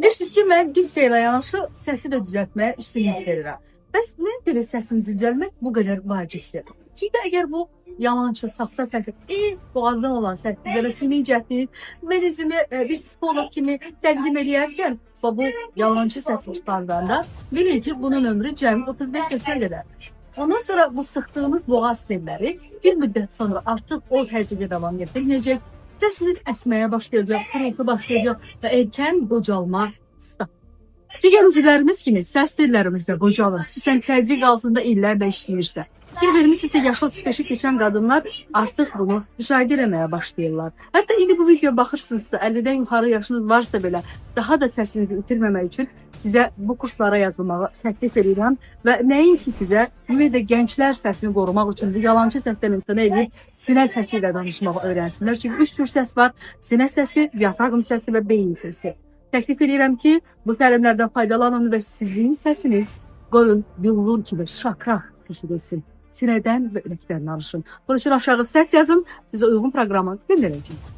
Bilirsiniz ki, mən diksiya ilə yanaşı səsi də düzəltməyə üstünlük verirəm. Bəs nəyə görə səsini düzəltmək bu qədər vacibdir? Çünki əgər bu yalançı, saxta fəqət boğazdan olan səsli və sinicətin mən özümü bir psixolog kimi təqdim edərkən bu yalançı səsi çıxardanda bilin ki, bunun ömrü cəmi 35-40 qədərdir. Ondan sonra bu sıxdığımız boğaz telləri bir müddət sonra artıq o təzyiqə davam etdirməyəcək. Səsiniz əsməyə başlayacaq, xırıltı başlayacaq və erkən qocalma start. Digər üzvlərimiz kimi səs tellərimiz də qocalır. Xüsusən təzyiq altında illərlə işləyirsə. Bir-birimiz isə yaşı 35-i keçən qadınlar artıq bunu müşahidə etməyə başlayırlar. Hətta indi bu videoya baxırsınızsa, 50-dən yuxarı yaşınız varsa belə daha da səsinizi itirməmək üçün sizə bu kurslara yazılmağı təklif edirəm və nəinki sizə, ümumiyyətlə gənclər səsini qorumaq üçün bu yalancı səsdən imtina edib sinə səsi ilə danışmağı öyrənsinlər. Çünki 3 tür səs var: sinə səsi, diafraqm səsi və beyin səsi. Təklif edirəm ki, bu təlimlərdən faydalanın və sizin səsiniz qoyun billur kimi şakraq eşidilsin. Sinədən və ürəkdən danışın. Bunun üçün aşağı səs yazın, sizə uyğun proqramı göndərəcəm.